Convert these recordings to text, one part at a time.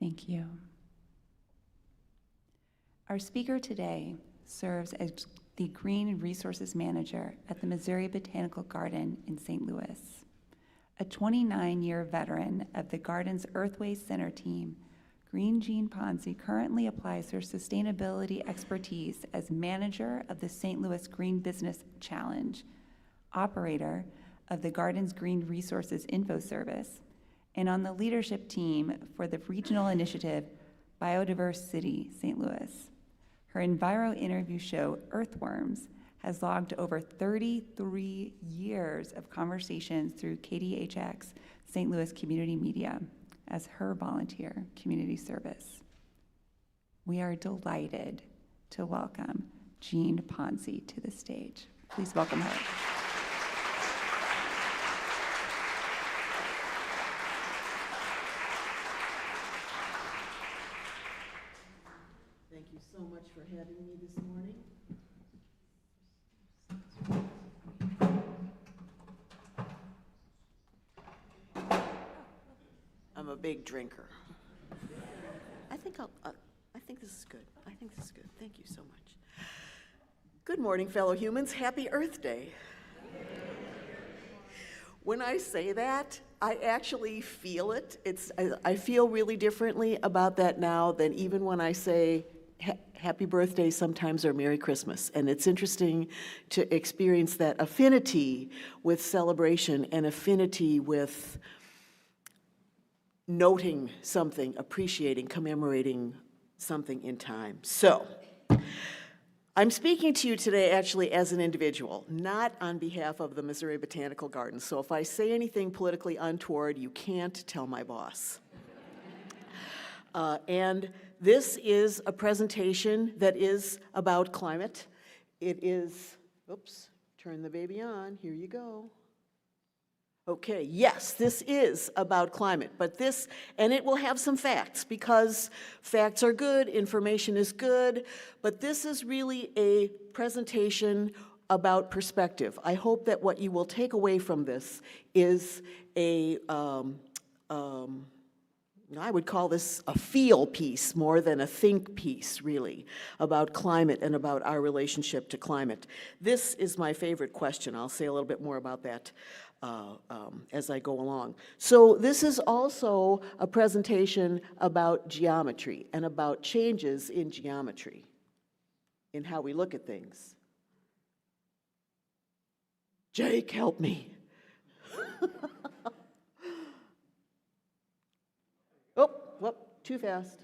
Thank you. Our speaker today serves as the Green Resources Manager at the Missouri Botanical Garden in St. Louis. A 29-year veteran of the Garden's Earthways Center team, Green Jean Ponzi currently applies her sustainability expertise as manager of the St. Louis Green Business Challenge, operator of the Garden's Green Resources Info Service, and on the leadership team for the regional initiative Biodiverse City, St. Louis. Her Enviro interview show, Earthworms, has logged over 33 years of conversations through KDHX St. Louis Community Media as her volunteer community service. We are delighted to welcome Jean Ponzi to the stage. Please welcome her. Thank you so much for having me this morning. I'm a big drinker. I think this is good. I think this is good. Thank you so much. Good morning, fellow humans. Happy Earth Day. When I say that, I actually feel it. I feel really differently about that now than even when I say happy birthday sometimes or Merry Christmas. And it's interesting to experience that affinity with celebration and affinity with noting something, appreciating, commemorating something in time. So, I'm speaking to you today actually as an individual, not on behalf of the Missouri Botanical Garden. So if I say anything politically untoward, you can't tell my boss. And this is a presentation that is about climate. It is, oops, turn the baby on, here you go. Okay, yes, this is about climate, but this, and it will have some facts because facts are good, information is good, but this is really a presentation about perspective. I hope that what you will take away from this is I would call this a feel piece more than a think piece, really, about climate and about our relationship to climate. This is my favorite question. I'll say a little bit more about that as I go along. So this is also a presentation about geometry and about changes in geometry, in how we look at things. Jake, help me. Oh, too fast.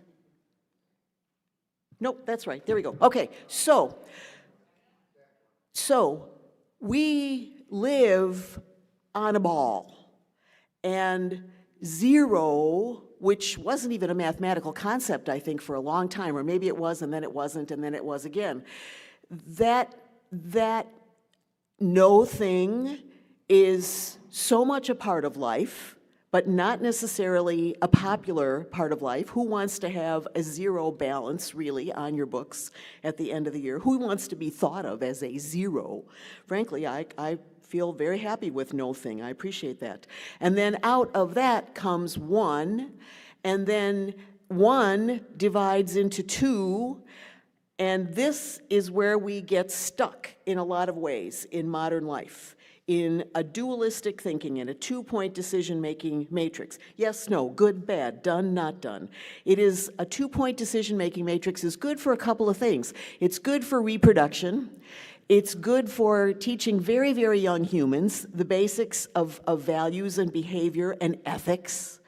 Nope, that's right. There we go. Okay, so we live on a ball, and zero, which wasn't even a mathematical concept, I think, for a long time, or maybe it was, and then it wasn't, and then it was again. That no thing is so much a part of life, but not necessarily a popular part of life. Who wants to have a zero balance, really, on your books at the end of the year? Who wants to be thought of as a zero? Frankly, I feel very happy with no thing. I appreciate that. And then out of that comes one, and then one divides into two, and this is where we get stuck in a lot of ways in modern life, in a dualistic thinking, in a two-point decision-making matrix. Yes, no, good, bad, done, not done. It is a two-point decision-making matrix is good for a couple of things. It's good for reproduction. It's good for teaching very, very young humans the basics of values and behavior and ethics.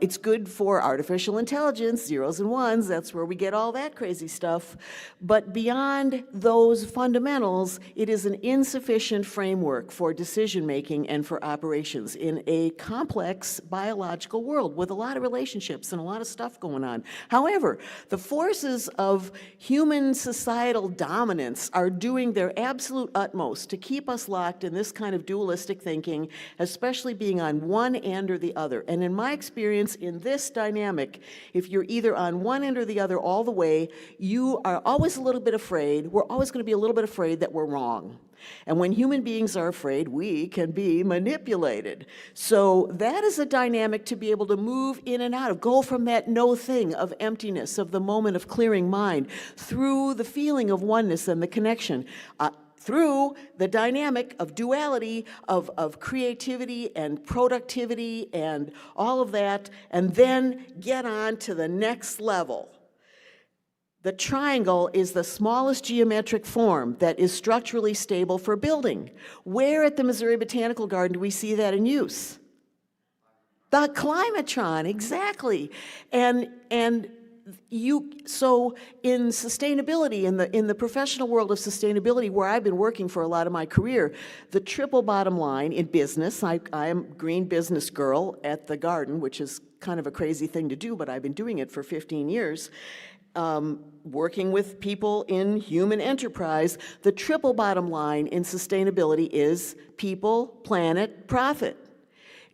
It's good for artificial intelligence, zeros and ones, that's where we get all that crazy stuff. But beyond those fundamentals, it is an insufficient framework for decision-making and for operations in a complex biological world with a lot of relationships and a lot of stuff going on. However, the forces of human societal dominance are doing their absolute utmost to keep us locked in this kind of dualistic thinking, especially being on one end or the other. And in my experience, experience in this dynamic, if you're either on one end or the other all the way, you are always a little bit afraid. We're always going to be a little bit afraid that we're wrong. And when human beings are afraid, we can be manipulated. So that is a dynamic to be able to move in and out of, go from that no thing of emptiness, of the moment of clearing mind, through the feeling of oneness and the connection, through the dynamic of duality, of creativity and productivity and all of that, and then get on to the next level. The triangle is the smallest geometric form that is structurally stable for building. Where at the Missouri Botanical Garden do we see that in use? The climatron, exactly. So in sustainability, in the professional world of sustainability, where I've been working for a lot of my career, the triple bottom line in business, I am green business girl at the garden, which is kind of a crazy thing to do, but I've been doing it for 15 years. Working with people in human enterprise, the triple bottom line in sustainability is people, planet, profit.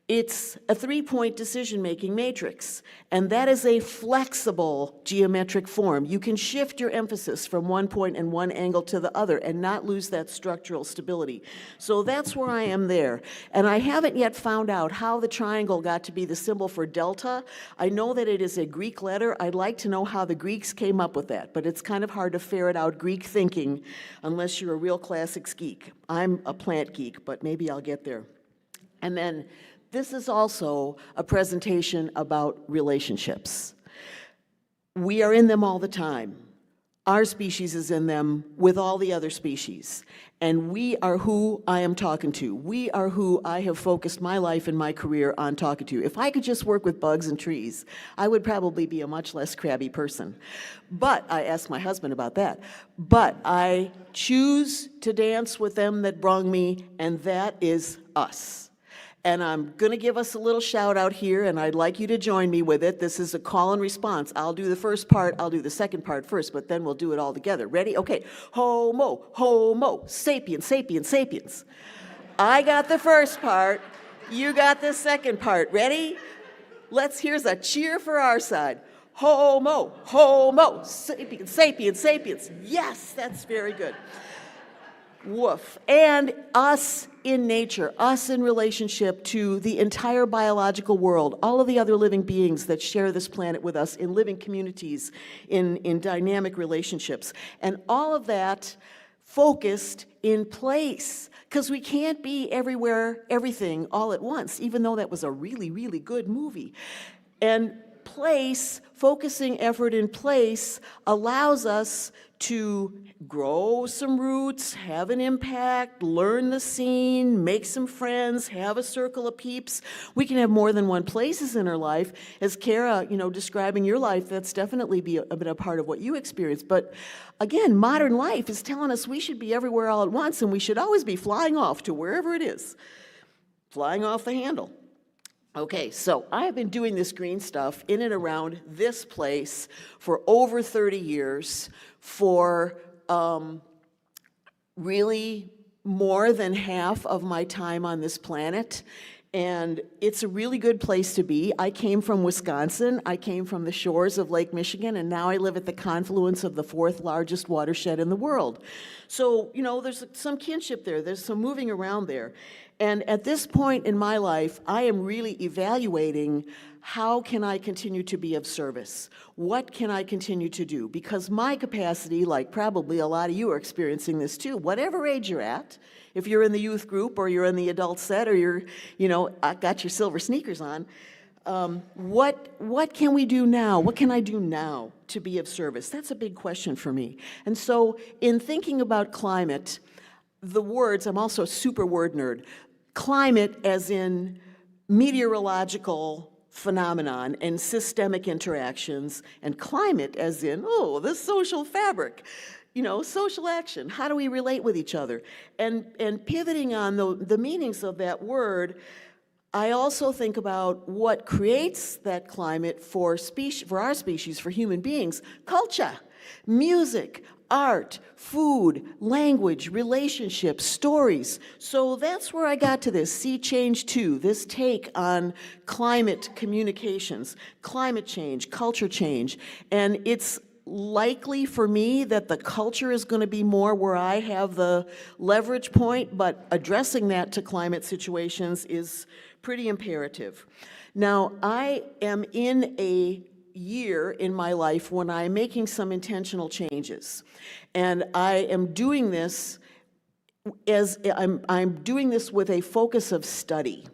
It's a three-point decision-making matrix, and that is a flexible geometric form. You can shift your emphasis from one point and one angle to the other and not lose that structural stability. So that's where I am there. And I haven't yet found out how the triangle got to be the symbol for delta. I know that it is a Greek letter. I'd like to know how the Greeks came up with that, but it's kind of hard to ferret out Greek thinking unless you're a real classics geek. I'm a plant geek, but maybe I'll get there. And then this is also a presentation about relationships. We are in them all the time. Our species is in them with all the other species. And we are who I am talking to. We are who I have focused my life and my career on talking to. If I could just work with bugs and trees, I would probably be a much less crabby person. But I asked my husband about that. But I choose to dance with them that brung me, and that is us. And I'm going to give us a little shout out here, and I'd like you to join me with it. This is a call and response. I'll do the first part, I'll do the second part first, but then we'll do it all together. Ready? Okay. Homo, homo, sapiens, sapiens, sapiens. I got the first part, you got the second part. Ready? Here's a cheer for our side. Homo, homo, sapiens, sapiens, sapiens. Yes, that's very good. Woof. And us in nature, us in relationship to the entire biological world, all of the other living beings that share this planet with us in living communities, in dynamic relationships. And all of that focused in place, because we can't be everywhere, everything, all at once, even though that was a really, really good movie. And place, focusing effort in place, allows us to grow some roots, have an impact, learn the scene, make some friends, have a circle of peeps. We can have more than one places in our life. As Kara, describing your life, that's definitely been a part of what you experienced. But again, modern life is telling us we should be everywhere all at once, and we should always be flying off to wherever it is, flying off the handle. Okay, so I have been doing this green stuff in and around this place for over 30 years, for really more than half of my time on this planet. And it's a really good place to be. I came from Wisconsin. I came from the shores of Lake Michigan, and now I live at the confluence of the 4th largest watershed in the world. So, there's some kinship there. There's some moving around there. And at this point in my life, I am really evaluating how can I continue to be of service? What can I continue to do? Because my capacity, like probably a lot of you are experiencing this too, whatever age you're at, if you're in the youth group or you're in the adult set or you're, got your silver sneakers on, what can we do now? What can I do now to be of service? That's a big question for me. And so in thinking about climate, the words, I'm also a super word nerd, climate as in meteorological phenomenon and systemic interactions, and climate as in, the social fabric, social action. How do we relate with each other? And pivoting on the meanings of that word, I also think about what creates that climate for our species, for human beings: culture, music, art, food, language, relationships, stories. So that's where I got to this, Sea Change 2, this take on climate communications, climate change, culture change. And it's likely for me that the culture is going to be more where I have the leverage point, but addressing that to climate situations is pretty imperative. Now, I am in a year in my life when I'm making some intentional changes. And I am doing this I'm doing this with a focus of study.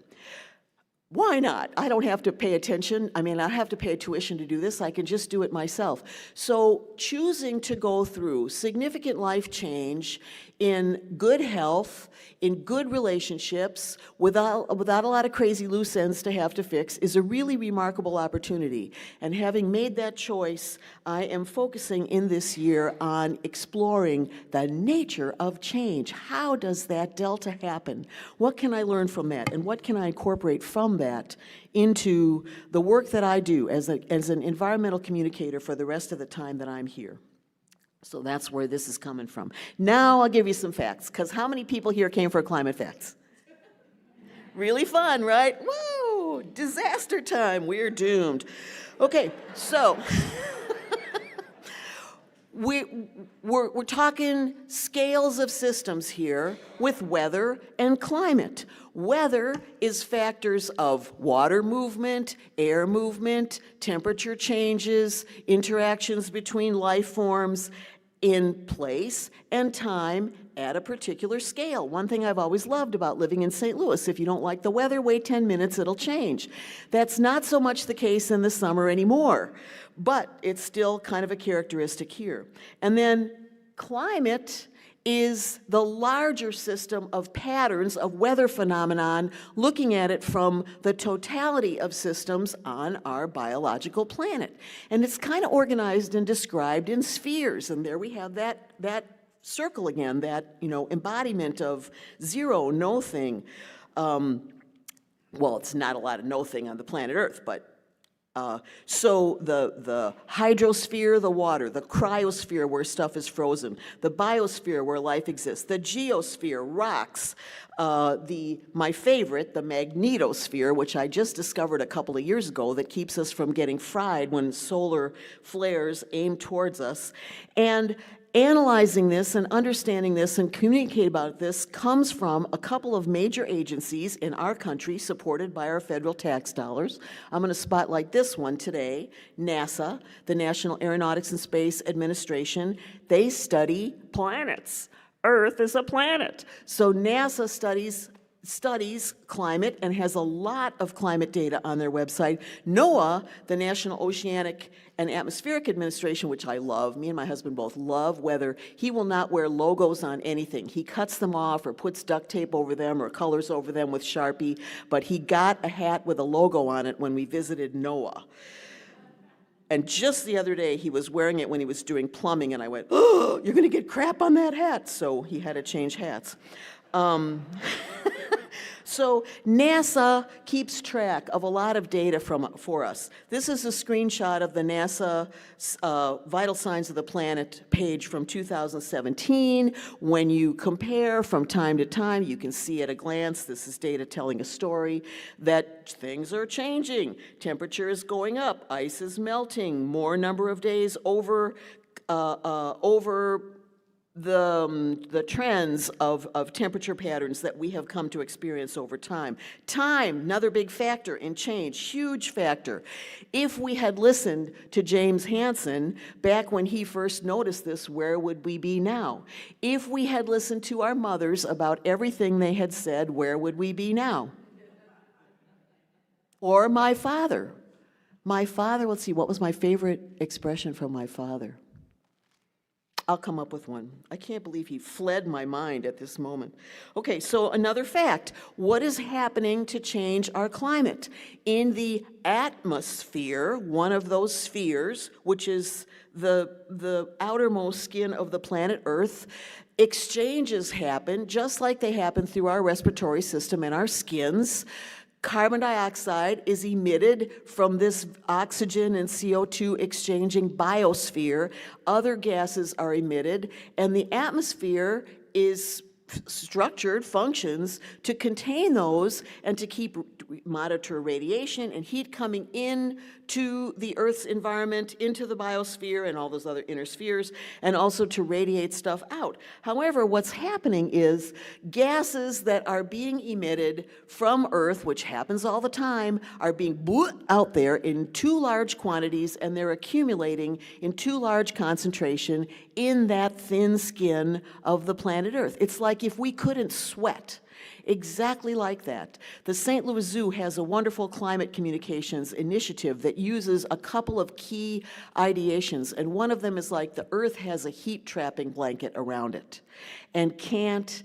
Why not? I don't have to pay attention. I mean, I have to pay tuition to do this. I can just do it myself. So choosing to go through significant life change in good health, in good relationships, without a lot of crazy loose ends to have to fix, is a really remarkable opportunity. And having made that choice, I am focusing in this year on exploring the nature of change. How does that delta happen? What can I learn from that? And what can I incorporate from that into the work that I do as an environmental communicator for the rest of the time that I'm here? So that's where this is coming from. Now I'll give you some facts, because how many people here came for climate facts? Really fun, right? Woo! Disaster time. We're doomed. Okay, so we're talking scales of systems here with weather and climate. Weather is factors of water movement, air movement, temperature changes, interactions between life forms in place and time at a particular scale. One thing I've always loved about living in St. Louis: if you don't like the weather, wait 10 minutes, it'll change. That's not so much the case in the summer anymore, but it's still kind of a characteristic here. And then climate is the larger system of patterns of weather phenomenon, looking at it from the totality of systems on our biological planet. And it's kind of organized and described in spheres, and there we have that circle again, that, you know, embodiment of zero, no thing. Well, it's not a lot of no thing on the planet Earth, but so the hydrosphere, the water, the cryosphere where stuff is frozen, the biosphere where life exists, the geosphere, rocks, my favorite, the magnetosphere, which I just discovered a couple of years ago, that keeps us from getting fried when solar flares aim towards us. And analyzing this and understanding this and communicating about this comes from a couple of major agencies in our country supported by our federal tax dollars. I'm going to spotlight this one today: NASA, the National Aeronautics and Space Administration. They study planets. Earth is a planet. So NASA studies climate and has a lot of climate data on their website. NOAA, the National Oceanic and Atmospheric Administration, which I love, me and my husband both love weather, he will not wear logos on anything. He cuts them off or puts duct tape over them or colors over them with Sharpie, but he got a hat with a logo on it when we visited NOAA. And just the other day, he was wearing it when he was doing plumbing, and I went, "Oh, you're going to get crap on that hat." So he had to change hats. So NASA keeps track of a lot of data for us. This is a screenshot of the NASA Vital Signs of the Planet page from 2017. When you compare from time to time, you can see at a glance, this is data telling a story, that things are changing. Temperature is going up, ice is melting, more number of days over the trends of temperature patterns that we have come to experience over time. Time, another big factor in change, huge factor. If we had listened to James Hansen back when he first noticed this, where would we be now? If we had listened to our mothers about everything they had said, where would we be now? Or my father. My father, let's see, what was my favorite expression from my father? I'll come up with one. I can't believe he fled my mind at this moment. Okay, so another fact. What is happening to change our climate? In the atmosphere, one of those spheres, which is the outermost skin of the planet Earth, exchanges happen just like they happen through our respiratory system and our skins. Carbon dioxide is emitted from this oxygen and CO2 exchanging biosphere. Other gases are emitted, and the atmosphere is structured, functions to contain those and to monitor radiation and heat coming in to the Earth's environment, into the biosphere and all those other inner spheres, and also to radiate stuff out. However, what's happening is gases that are being emitted from Earth, which happens all the time, are being out there in too large quantities, and they're accumulating in too large concentration in that thin skin of the planet Earth. It's like if we couldn't sweat. Exactly like that. The St. Louis Zoo has a wonderful climate communications initiative that uses a couple of key ideations, and one of them is like the Earth has a heat trapping blanket around it and can't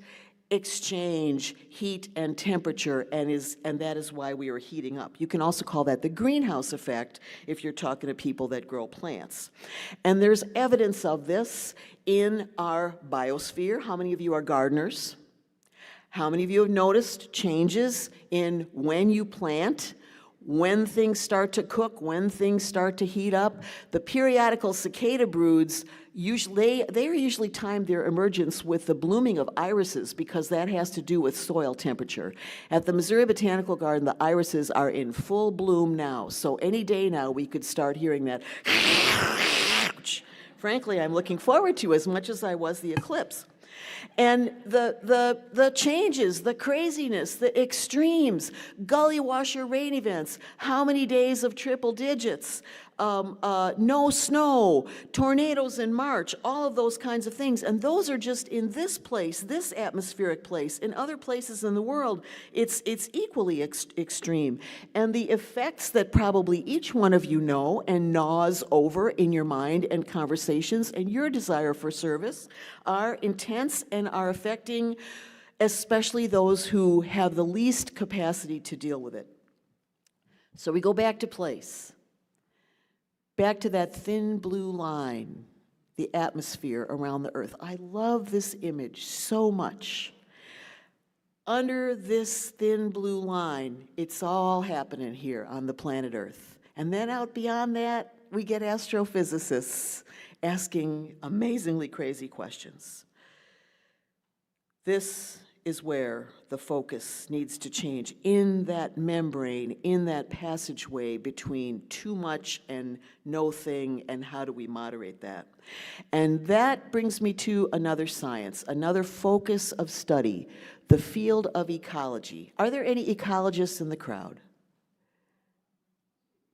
exchange heat and temperature, and that is why we are heating up. You can also call that the greenhouse effect if you're talking to people that grow plants. And there's evidence of this in our biosphere. How many of you are gardeners? How many of you have noticed changes in when you plant, when things start to cook, when things start to heat up? The periodical cicada broods, they are usually timed their emergence with the blooming of irises, because that has to do with soil temperature. At the Missouri Botanical Garden, the irises are in full bloom now. So any day now we could start hearing that. Frankly, I'm looking forward to as much as I was the eclipse. And the changes, the craziness, the extremes, gully washer rain events, how many days of triple digits, no snow, tornadoes in March, all of those kinds of things. And those are just in this place, this atmospheric place. In other places in the world, it's equally extreme. And the effects that probably each one of you know and gnaws over in your mind and conversations and your desire for service are intense and are affecting especially those who have the least capacity to deal with it. So we go back to place. Back to that thin blue line, the atmosphere around the Earth. I love this image so much. Under this thin blue line, it's all happening here on the planet Earth. And then out beyond that, we get astrophysicists asking amazingly crazy questions. This is where the focus needs to change, in that membrane, in that passageway between too much and no thing, and how do we moderate that? And that brings me to another science, another focus of study, the field of ecology. Are there any ecologists in the crowd?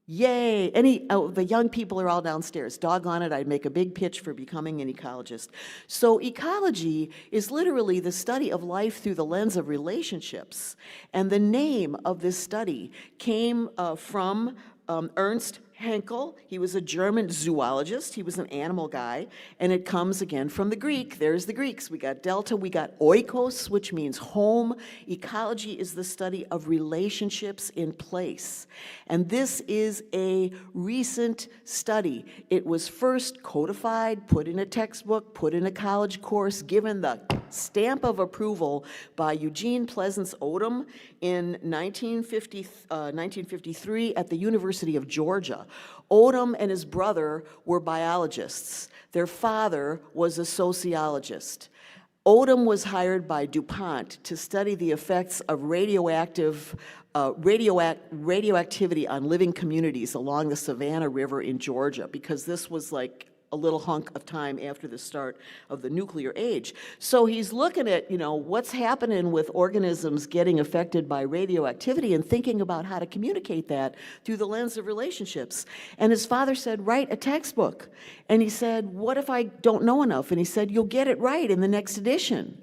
Yay! The young people are all downstairs. Doggone it, I'd make a big pitch for becoming an ecologist. So ecology is literally the study of life through the lens of relationships. And the name of this study came from Ernst Haeckel. He was a German zoologist. He was an animal guy. And it comes again from the Greek. There's the Greeks. We got delta, we got oikos, which means home. Ecology is the study of relationships in place. And this is a recent study. It was first codified, put in a textbook, put in a college course, given the stamp of approval by Eugene Pleasance Odom in 1953 at the University of Georgia. Odom and his brother were biologists. Their father was a sociologist. Odom was hired by DuPont to study the effects of radioactivity on living communities along the Savannah River in Georgia, because this was like a little hunk of time after the start of the nuclear age. So he's looking at, what's happening with organisms getting affected by radioactivity and thinking about how to communicate that through the lens of relationships. And his father said, write a textbook. And he said, what if I don't know enough? And he said, you'll get it right in the next edition.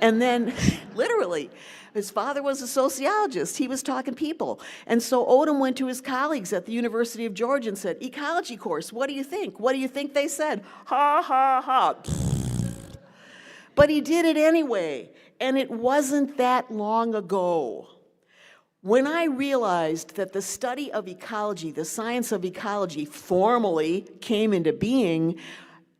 And then, literally, his father was a sociologist. He was talking people. And so Odom went to his colleagues at the University of Georgia and said, ecology course, what do you think? What do you think they said? Ha, ha, ha. But he did it anyway. And it wasn't that long ago. When I realized that the study of ecology, the science of ecology, formally came into being,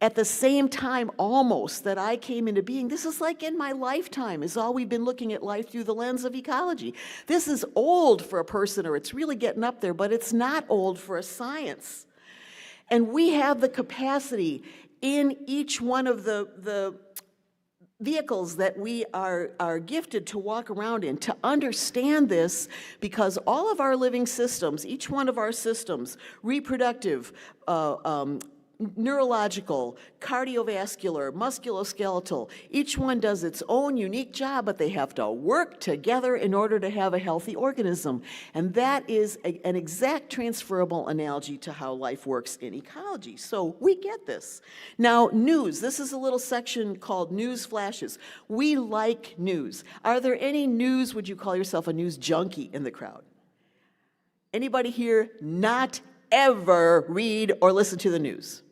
at the same time almost that I came into being. This is like in my lifetime, is all we've been looking at life through the lens of ecology. This is old for a person, or it's really getting up there, but it's not old for a science. And we have the capacity in each one of the vehicles that we are gifted to walk around in to understand this, because all of our living systems, each one of our systems, reproductive, neurological, cardiovascular, musculoskeletal, each one does its own unique job, but they have to work together in order to have a healthy organism. And that is an exact transferable analogy to how life works in ecology. So we get this. Now, news. This is a little section called news flashes. We like news. Are there any news, would you call yourself a news junkie in the crowd? Anybody here not ever read or listen to the news?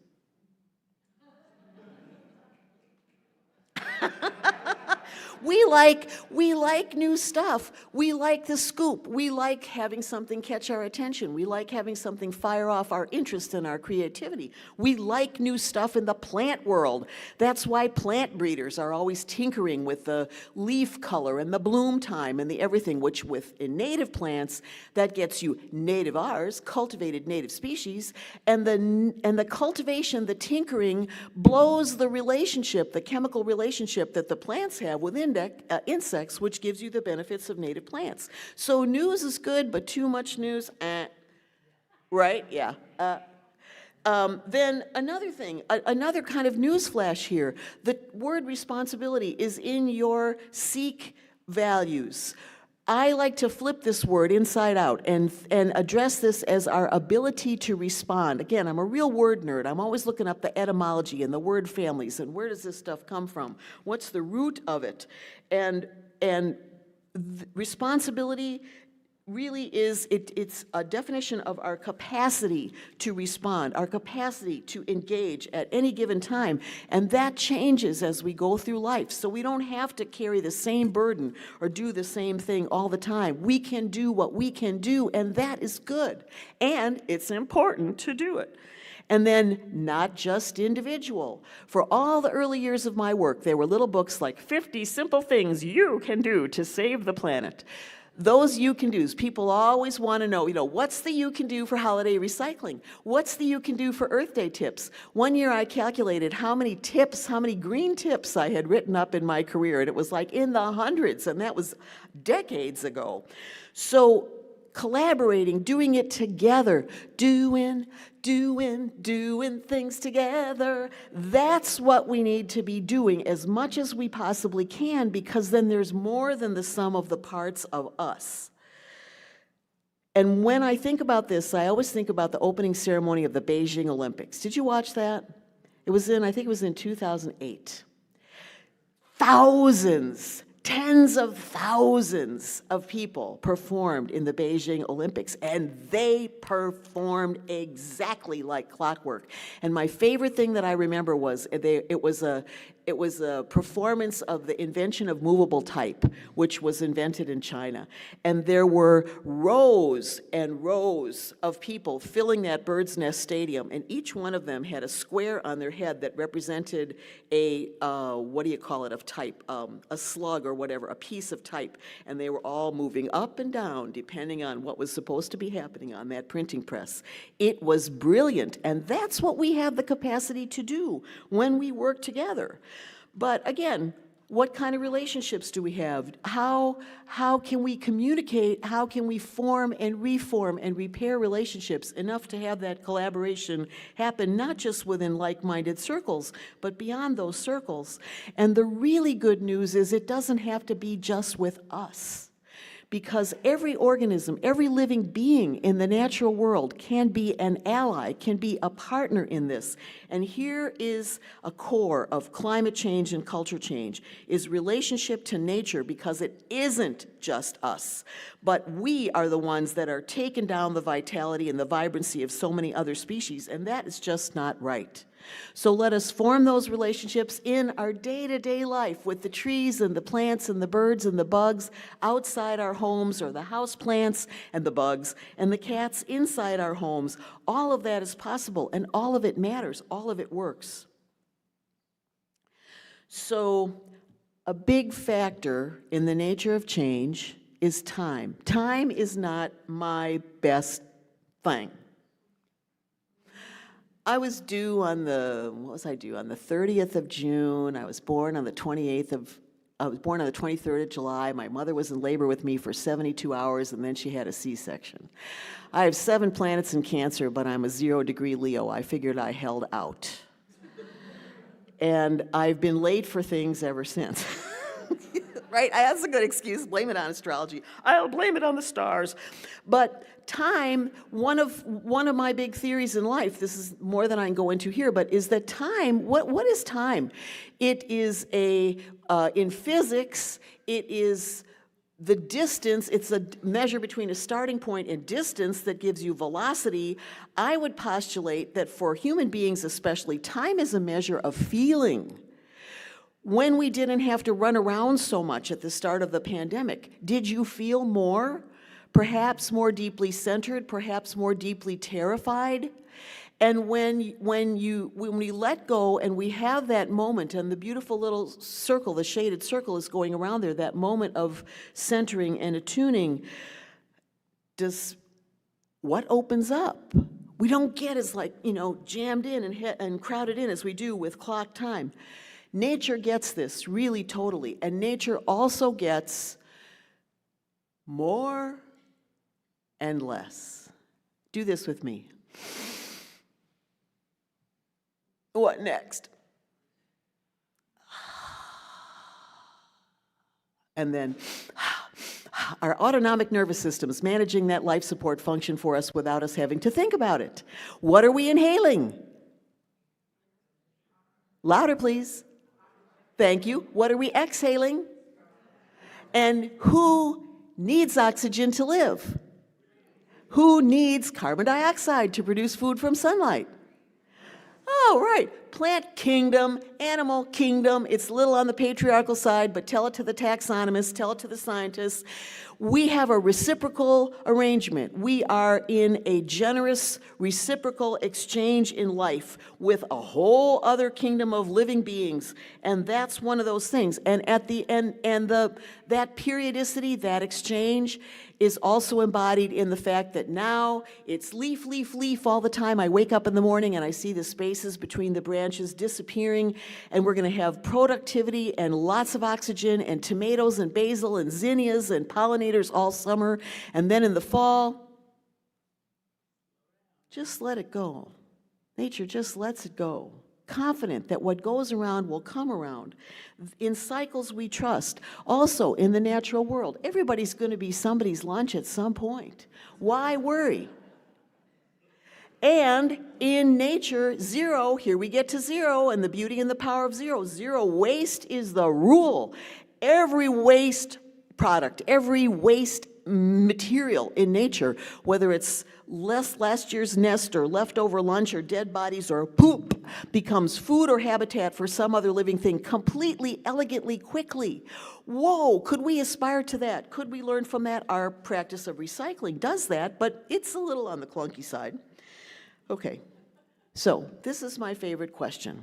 We like new stuff. We like the scoop. We like having something catch our attention. We like having something fire off our interest and our creativity. We like new stuff in the plant world. That's why plant breeders are always tinkering with the leaf color and the bloom time and the everything, which in native plants, that gets you native R's, cultivated native species, and the cultivation, the tinkering, blows the relationship, the chemical relationship that the plants have with insects, which gives you the benefits of native plants. So news is good, but too much news, right? Yeah. Then another thing, another kind of news flash here. The word responsibility is in your SEEK values. I like to flip this word inside out and address this as our ability to respond. Again, I'm a real word nerd. I'm always looking up the etymology and the word families and where does this stuff come from? What's the root of it? And responsibility really is, it's a definition of our capacity to respond, our capacity to engage at any given time. And that changes as we go through life. So we don't have to carry the same burden or do the same thing all the time. We can do what we can do, and that is good. And it's important to do it. And then not just individual. For all the early years of my work, there were little books like 50 Simple Things You Can Do to Save the Planet. Those you can do's, people always want to know, what's the you can do for holiday recycling? What's the you can do for Earth Day tips? One year I calculated how many green tips I had written up in my career, and it was like in the hundreds, and that was decades ago. So collaborating, doing it together, doing things together. That's what we need to be doing as much as we possibly can, because then there's more than the sum of the parts of us. And when I think about this, I always think about the opening ceremony of the Beijing Olympics. Did you watch that? I think it was in 2008. Thousands, tens of thousands of people performed in the Beijing Olympics, and they performed exactly like clockwork. And my favorite thing that I remember was it was a performance of the invention of movable type, which was invented in China. And there were rows and rows of people filling that Bird's Nest Stadium, and each one of them had a square on their head that represented a, of type, a slug or whatever, a piece of type. And they were all moving up and down, depending on what was supposed to be happening on that printing press. It was brilliant, and that's what we have the capacity to do when we work together. But again, what kind of relationships do we have? How can we communicate? How can we form and reform and repair relationships enough to have that collaboration happen, not just within like-minded circles, but beyond those circles? And the really good news is it doesn't have to be just with us, because every organism, every living being in the natural world can be an ally, can be a partner in this. And here is a core of climate change and culture change, is relationship to nature, because it isn't just us, but we are the ones that are taking down the vitality and the vibrancy of so many other species, and that is just not right. So let us form those relationships in our day-to-day life with the trees and the plants and the birds and the bugs outside our homes, or the house plants and the bugs and the cats inside our homes. All of that is possible, and all of it matters. All of it works. So a big factor in the nature of change is time. Time is not my best thing. I was due on what was I due? On the 30th of June. I was born on the 23rd of July. My mother was in labor with me for 72 hours, and then she had a C-section. I have 7 planets in Cancer, but I'm a 0-degree Leo. I figured I held out. And I've been late for things ever since. Right? That's a good excuse. Blame it on astrology. I'll blame it on the stars. But time, one of my big theories in life, this is more than I can go into here, but is that time, what is time? It is in physics, it is the distance, it's a measure between a starting point and distance that gives you velocity. I would postulate that for human beings especially, time is a measure of feeling. When we didn't have to run around so much at the start of the pandemic, did you feel more? Perhaps more deeply centered, perhaps more deeply terrified? And when we let go and we have that moment, and the beautiful little circle, the shaded circle is going around there, that moment of centering and attuning, what opens up? We don't get as jammed in and crowded in as we do with clock time. Nature gets this really totally, and nature also gets more and less. Do this with me. What next? And then our autonomic nervous system is managing that life support function for us without us having to think about it. What are we inhaling? Louder, please. Thank you. What are we exhaling? And who needs oxygen to live? Who needs carbon dioxide to produce food from sunlight? Oh, right. Plant kingdom, animal kingdom. It's a little on the patriarchal side, but tell it to the taxonomists, tell it to the scientists. We have a reciprocal arrangement. We are in a generous reciprocal exchange in life with a whole other kingdom of living beings, and that's one of those things. And at the end, that periodicity, that exchange, is also embodied in the fact that now it's leaf, leaf, leaf all the time. I wake up in the morning and I see the spaces between the branches disappearing, and we're going to have productivity and lots of oxygen and tomatoes and basil and zinnias and pollinators all summer. And then in the fall, just let it go. Nature just lets it go. Confident that what goes around will come around. In cycles we trust. Also, in the natural world, everybody's going to be somebody's lunch at some point. Why worry? And in nature, zero, here we get to zero, and the beauty and the power of zero. Zero waste is the rule. Every waste product, every waste material in nature, whether it's last year's nest or leftover lunch or dead bodies or poop, becomes food or habitat for some other living thing completely, elegantly, quickly. Whoa, could we aspire to that? Could we learn from that? Our practice of recycling does that, but it's a little on the clunky side. Okay, so this is my favorite question.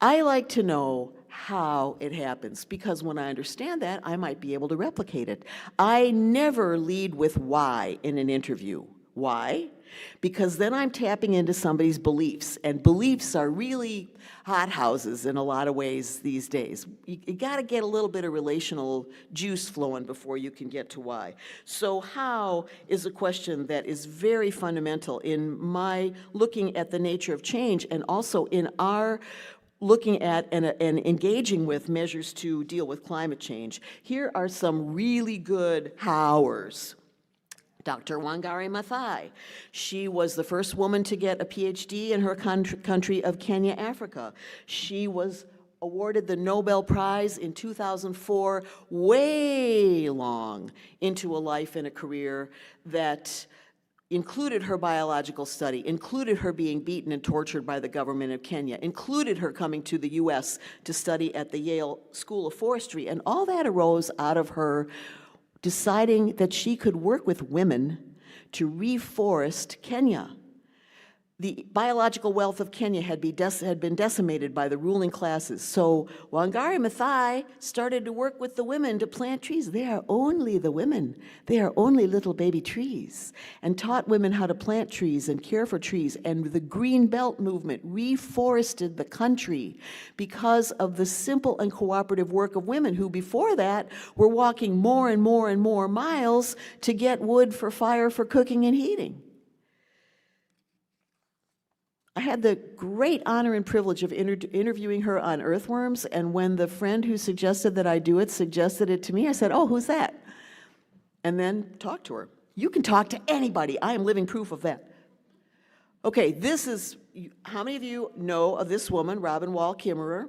I like to know how it happens, because when I understand that, I might be able to replicate it. I never lead with why in an interview. Why? Because then I'm tapping into somebody's beliefs, and beliefs are really hothouses in a lot of ways these days. You got to get a little bit of relational juice flowing before you can get to why. So how is a question that is very fundamental in my looking at the nature of change, and also in our looking at and engaging with measures to deal with climate change. Here are some really good howers. Dr. Wangari Maathai. She was the first woman to get a PhD in her country of Kenya, Africa. She was awarded the Nobel Prize in 2004, way long into a life and a career that included her biological study, included her being beaten and tortured by the government of Kenya, included her coming to the US to study at the Yale School of Forestry, and all that arose out of her deciding that she could work with women to reforest Kenya. the biological wealth of Kenya had been decimated by the ruling classes. So Wangari Maathai started to work with the women to plant trees. They are only the women. They are only little baby trees, and taught women how to plant trees and care for trees. And the Green Belt movement reforested the country because of the simple and cooperative work of women who before that were walking more and more and more miles to get wood for fire for cooking and heating. I had the great honor and privilege of interviewing her on earthworms, and when the friend who suggested that I do it suggested it to me, I said, "Oh, who's that?" And then talked to her. You can talk to anybody. I am living proof of that. Okay, this is, how many of you know of this woman, Robin Wall Kimmerer?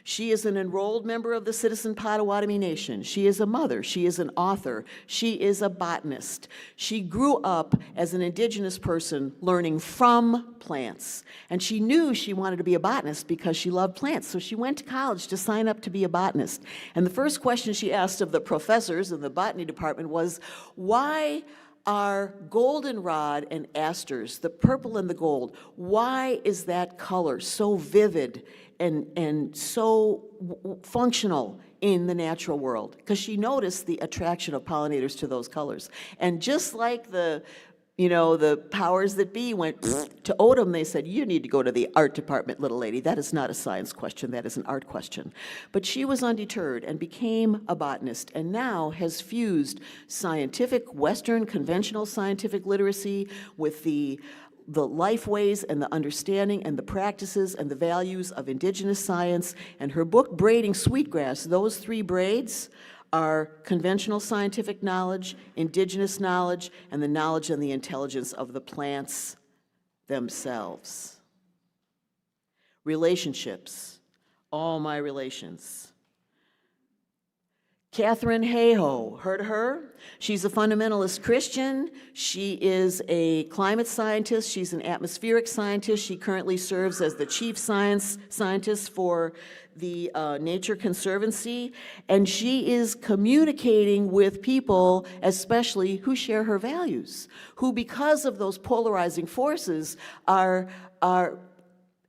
She is an enrolled member of the Citizen Potawatomi Nation. She is a mother. She is an author. She is a botanist. She grew up as an indigenous person learning from plants. And she knew she wanted to be a botanist because she loved plants. So she went to college to sign up to be a botanist. And the first question she asked of the professors in the botany department was, why are goldenrod and asters, the purple and the gold, why is that color so vivid and so functional in the natural world? Because she noticed the attraction of pollinators to those colors. And just like the powers that be went to Odom, they said, you need to go to the art department, little lady. That is not a science question, that is an art question. But she was undeterred and became a botanist, and now has fused scientific, Western, conventional scientific literacy with the life ways and the understanding and the practices and the values of indigenous science. And her book, Braiding Sweetgrass, those three braids are conventional scientific knowledge, indigenous knowledge, and the knowledge and the intelligence of the plants themselves. Relationships, all my relations. Catherine Hayhoe, heard of her? She's a fundamentalist Christian. She is a climate scientist. She's an atmospheric scientist. She currently serves as the chief scientist for the Nature Conservancy, and she is communicating with people, especially who share her values, who because of those polarizing forces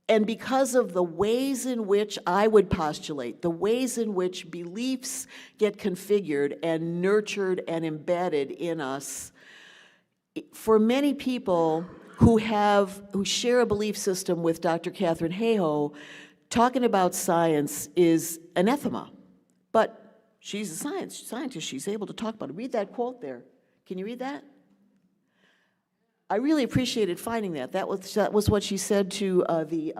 and because of the ways in which I would postulate, the ways in which beliefs get configured and nurtured and embedded in us, for many people who share a belief system with Dr. Catherine Hayhoe, talking about science is anathema. But she's a scientist. She's able to talk about it. Read that quote there. Can you read that? I really appreciated finding that. That was what she said to the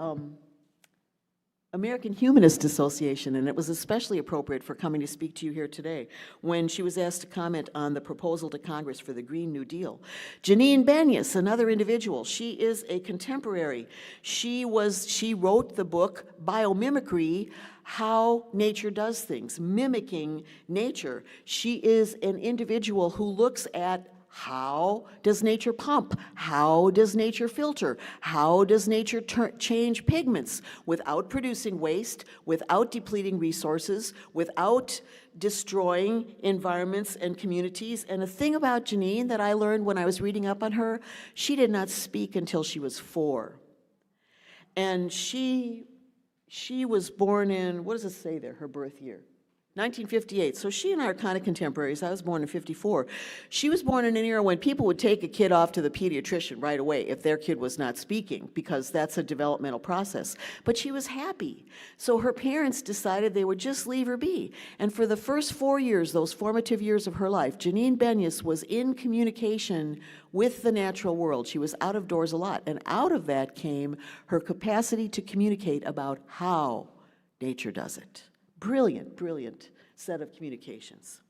American Humanist Association, and it was especially appropriate for coming to speak to you here today when she was asked to comment on the proposal to Congress for the Green New Deal. Janine Benyus, another individual, she is a contemporary. She wrote the book Biomimicry, How Nature Does Things, mimicking nature. She is an individual who looks at how does nature pump? How does nature filter? How does nature change pigments without producing waste, without depleting resources, without destroying environments and communities? And a thing about Janine that I learned when I was reading up on her, she did not speak until she was 4. And she was born in, what does it say there, her birth year? 1958. So she and I are kind of contemporaries. I was born in 54. She was born in an era when people would take a kid off to the pediatrician right away if their kid was not speaking, because that's a developmental process. But she was happy. So her parents decided they would just leave her be. And for the first 4 years, those formative years of her life, Janine Benyus was in communication with the natural world. She was out of doors a lot. And out of that came her capacity to communicate about how nature does it. Brilliant, brilliant set of communications.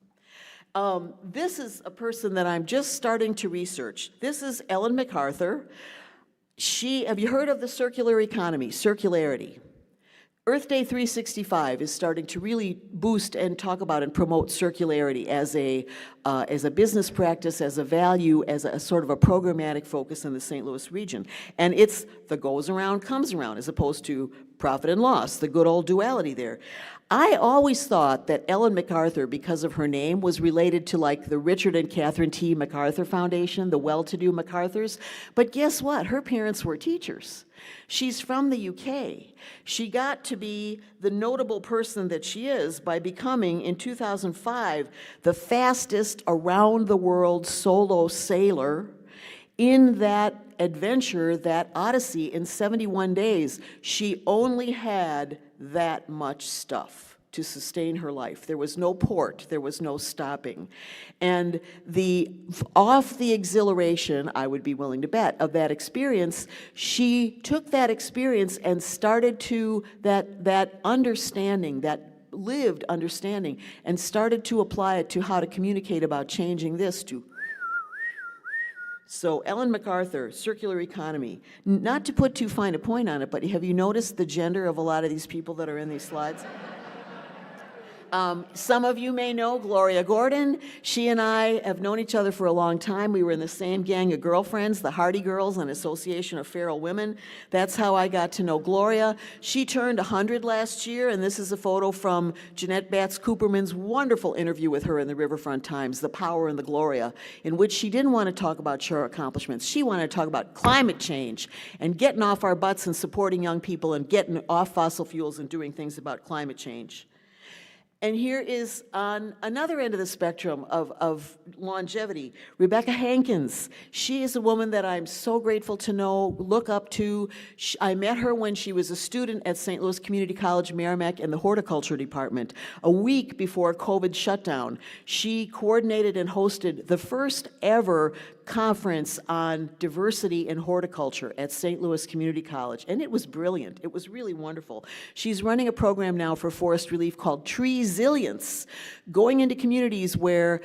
This is a person that I'm just starting to research. This is Ellen MacArthur. Have you heard of the circular economy, circularity? Earth Day 365 is starting to really boost and talk about and promote circularity as a business practice, as a value, as a sort of a programmatic focus in the St. Louis region. And it's the goes around, comes around, as opposed to profit and loss, the good old duality there. I always thought that Ellen MacArthur, because of her name, was related to like the Richard and Catherine T. MacArthur Foundation, the well-to-do MacArthurs. But guess what? Her parents were teachers. She's from the UK. She got to be the notable person that she is by becoming, in 2005, the fastest around-the-world solo sailor in that adventure, that odyssey, in 71 days. She only had that much stuff to sustain her life. There was no port, there was no stopping. And off the exhilaration, I would be willing to bet, of that experience, she took that experience and started to, that understanding, that lived understanding, and started to apply it to how to communicate about changing this to. So Ellen MacArthur, circular economy. Not to put too fine a point on it, but have you noticed the gender of a lot of these people that are in these slides? Some of you may know Gloria Gordon. She and I have known each other for a long time. We were in the same gang of girlfriends, the Hardy Girls, an association of feral women. That's how I got to know Gloria. She turned 100 last year, and this is a photo from Jeanette Batts Cooperman's wonderful interview with her in the Riverfront Times, The Power and the Gloria, in which she didn't want to talk about her accomplishments. She wanted to talk about climate change and getting off our butts and supporting young people and getting off fossil fuels and doing things about climate change. And here is, on another end of the spectrum of longevity, Rebecca Hankins. She is a woman that I'm so grateful to know, look up to. I met her when she was a student at St. Louis Community College Merrimack in the horticulture department. A week before COVID shutdown, she coordinated and hosted the first ever conference on diversity in horticulture at St. Louis Community College, and it was brilliant. It was really wonderful. She's running a program now for forest relief called Treesilience, going into communities where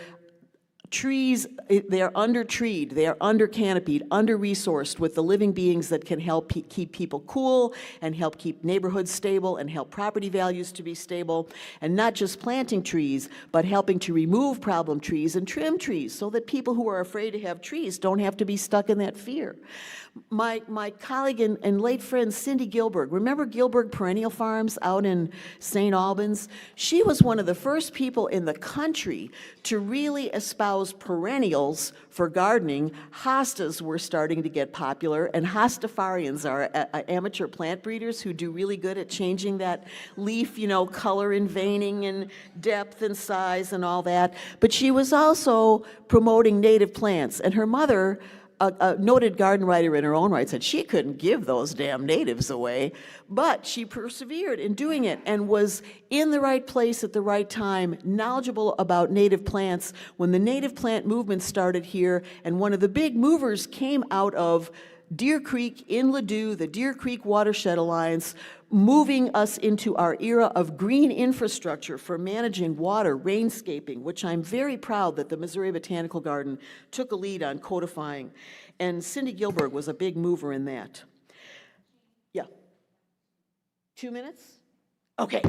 trees, they are under-treed, they are under-canopied, under-resourced with the living beings that can help keep people cool and help keep neighborhoods stable and help property values to be stable, and not just planting trees, but helping to remove problem trees and trim trees so that people who are afraid to have trees don't have to be stuck in that fear. My colleague and late friend Cindy Gilberg, remember Gilberg Perennial Farms out in St. Albans? She was one of the first people in the country to really espouse perennials for gardening. Hostas were starting to get popular, and hostafarians are amateur plant breeders who do really good at changing that leaf, color and veining and depth and size and all that. But she was also promoting native plants, and her mother, a noted garden writer in her own right, said she couldn't give those damn natives away, but she persevered in doing it and was in the right place at the right time, knowledgeable about native plants when the native plant movement started here, and one of the big movers came out of Deer Creek in Ladue, the Deer Creek Watershed Alliance, moving us into our era of green infrastructure for managing water, rainscaping, which I'm very proud that the Missouri Botanical Garden took a lead on codifying. And Cindy Gilberg was a big mover in that. Yeah. 2 minutes? Okay.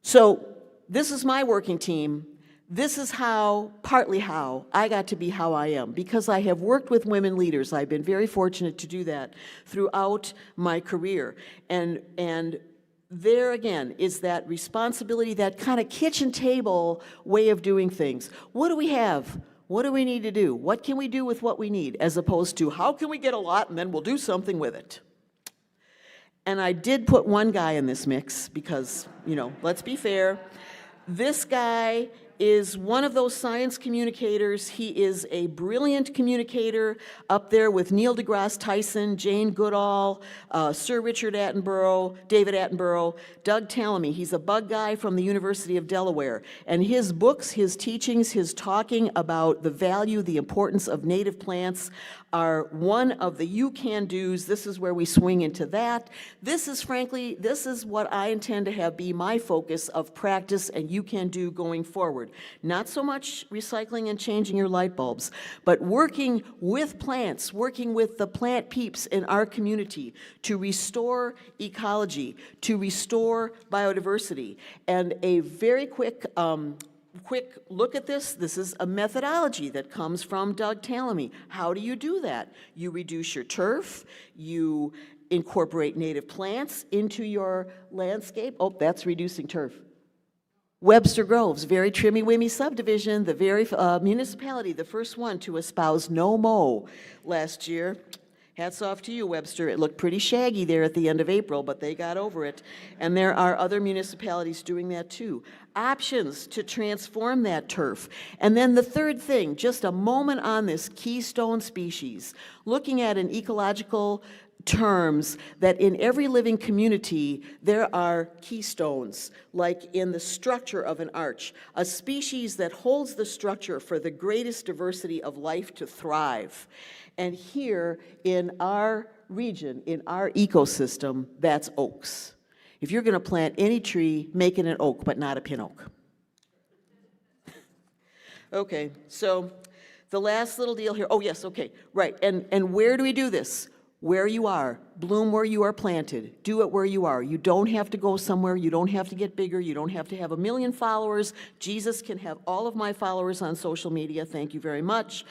So this is my working team. This is partly how I got to be how I am, because I have worked with women leaders. I've been very fortunate to do that throughout my career. And there again is that responsibility, that kind of kitchen table way of doing things. What do we have? What do we need to do? What can we do with what we need? As opposed to, how can we get a lot and then we'll do something with it? And I did put one guy in this mix because, let's be fair. This guy is one of those science communicators. He is a brilliant communicator, up there with Neil deGrasse Tyson, Jane Goodall, Sir Richard Attenborough, David Attenborough, Doug Tallamy. He's a bug guy from the University of Delaware. And his books, his teachings, his talking about the value, the importance of native plants are one of the you-can-dos. This is where we swing into that. This is what I intend to have be my focus of practice and you-can-do going forward. forward. Not so much recycling and changing your light bulbs, but working with plants, working with the plant peeps in our community to restore ecology, to restore biodiversity. And a very quick look at this. This is a methodology that comes from Doug Tallamy. How do you do that? You reduce your turf, you incorporate native plants into your landscape. Oh, that's reducing turf. Webster Groves, very trimmy-wimmy subdivision, the very municipality, the first one to espouse no mow last year. Hats off to you, Webster. It looked pretty shaggy there at the end of April, but they got over it. And there are other municipalities doing that too. Options to transform that turf. And then the third thing, just a moment on this keystone species, looking at an ecological terms that in every living community there are keystones, like in the structure of an arch, a species that holds the structure for the greatest diversity of life to thrive. And here in our region, in our ecosystem, that's oaks. If you're going to plant any tree, make it an oak, but not a pin oak. Okay, so the last little deal here. Oh, yes, okay, right. And where do we do this? Where you are. Bloom where you are planted. Do it where you are. You don't have to go somewhere. You don't have to get bigger. You don't have to have 1 million followers. Jesus can have all of my followers on social media. Thank you very much.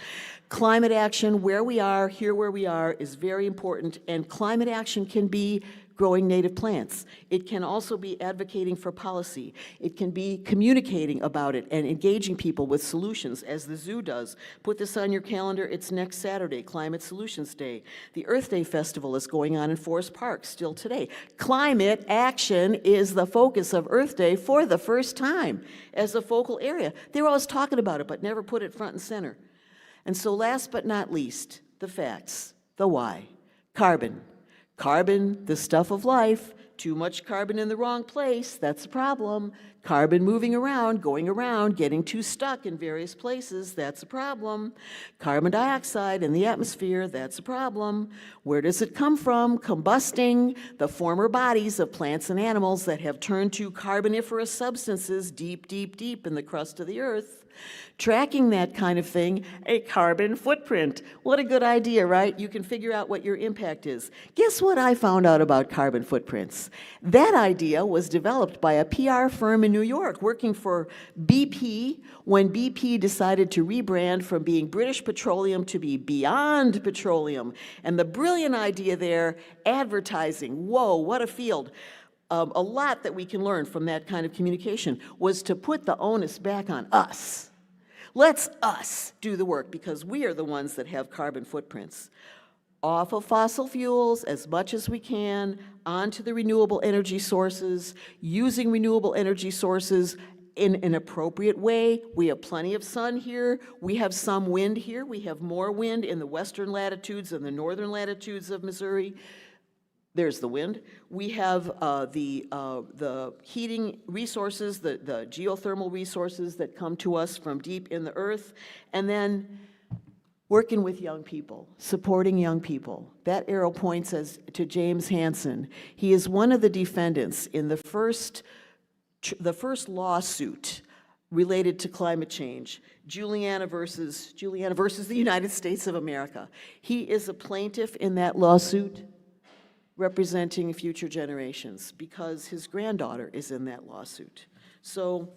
Climate action, where we are, here where we are, is very important. And climate action can be growing native plants. It can also be advocating for policy. It can be communicating about it and engaging people with solutions, as the zoo does. Put this on your calendar. It's next Saturday, Climate Solutions Day. The Earth Day Festival is going on in Forest Park still today. Climate action is the focus of Earth Day for the first time as a focal area. They were always talking about it, but never put it front and center. And so last but not least, the facts, the why. Carbon. Carbon, the stuff of life. Too much carbon in the wrong place, that's a problem. Carbon moving around, going around, getting too stuck in various places, that's a problem. Carbon dioxide in the atmosphere, that's a problem. Where does it come from? Combusting the former bodies of plants and animals that have turned to carboniferous substances deep, deep, deep in the crust of the earth. Tracking that kind of thing, a carbon footprint. What a good idea, right? You can figure out what your impact is. Guess what I found out about carbon footprints? That idea was developed by a PR firm in New York working for BP when BP decided to rebrand from being British Petroleum to be Beyond Petroleum. And the brilliant idea there, advertising, whoa, what a field. A lot that we can learn from that kind of communication was to put the onus back on us. Let's us do the work because we are the ones that have carbon footprints. Off of fossil fuels as much as we can, onto the renewable energy sources, using renewable energy sources in an appropriate way. We have plenty of sun here. We have some wind here. We have more wind in the western latitudes and the northern latitudes of Missouri. There's the wind. We have the heating resources, the geothermal resources that come to us from deep in the earth. And then working with young people, supporting young people. That arrow points us to James Hansen. He is one of the defendants in the first lawsuit related to climate change, Juliana versus the United States of America. He is a plaintiff in that lawsuit, representing future generations because his granddaughter is in that lawsuit. So,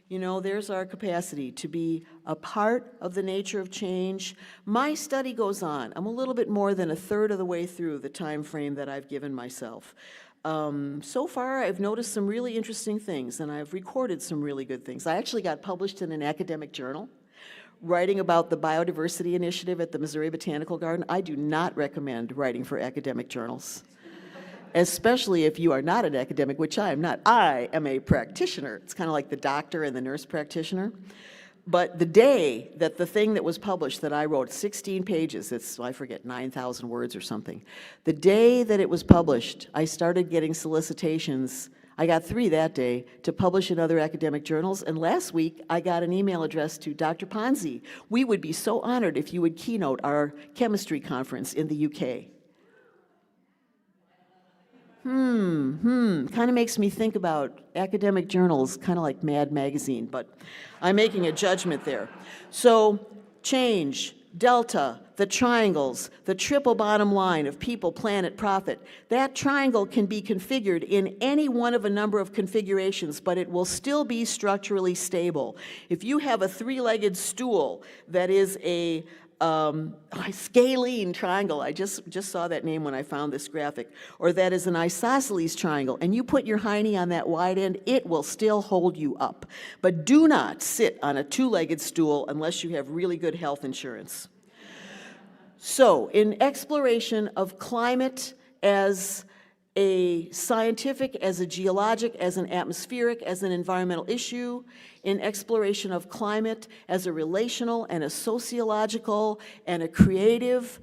you know, there's our capacity to be a part of the nature of change. My study goes on. I'm a little bit more than a third of the way through the time frame that I've given myself. So far, I've noticed some really interesting things, and I've recorded some really good things. I actually got published in an academic journal writing about the biodiversity initiative at the Missouri Botanical Garden. I do not recommend writing for academic journals, especially if you are not an academic, which I am not. I am a practitioner. It's kind of like the doctor and the nurse practitioner. But the day that the thing that was published that I wrote, 16 pages, it's, I forget, 9,000 words or something. The day that it was published, I started getting solicitations. I got 3 that day to publish in other academic journals. And last week, I got an email address to Dr. Ponzi. We would be so honored if you would keynote our chemistry conference in the UK. Kind of makes me think about academic journals, kind of like Mad Magazine, but I'm making a judgment there. So, change, delta, the triangles, the triple bottom line of people, planet, profit. That triangle can be configured in any one of a number of configurations, but it will still be structurally stable. If you have a three-legged stool that is a scalene triangle, I just saw that name when I found this graphic, or that is an isosceles triangle, and you put your hiney on that wide end, it will still hold you up. But do not sit on a two-legged stool unless you have really good health insurance. So, in exploration of climate as a scientific, as a geologic, as an atmospheric, as an environmental issue, in exploration of climate as a relational and a sociological and a creative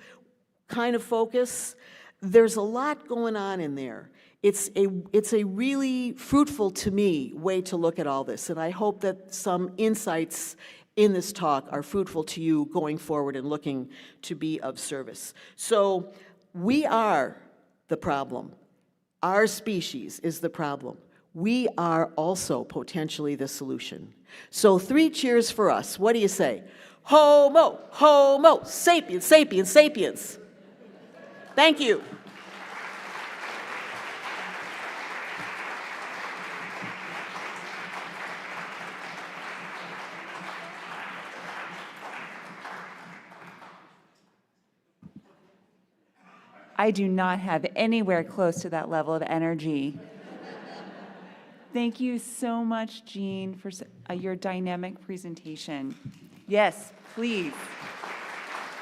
kind of focus, there's a lot going on in there. It's a really fruitful, to me, way to look at all this, and I hope that some insights in this talk are fruitful to you going forward and looking to be of service. So we are the problem. Our species is the problem. We are also potentially the solution. So 3 cheers for us. What do you say? Homo, homo, sapiens, sapiens, sapiens. Thank you. I do not have anywhere close to that level of energy. Thank you so much, Jean, for your dynamic presentation. Yes, please.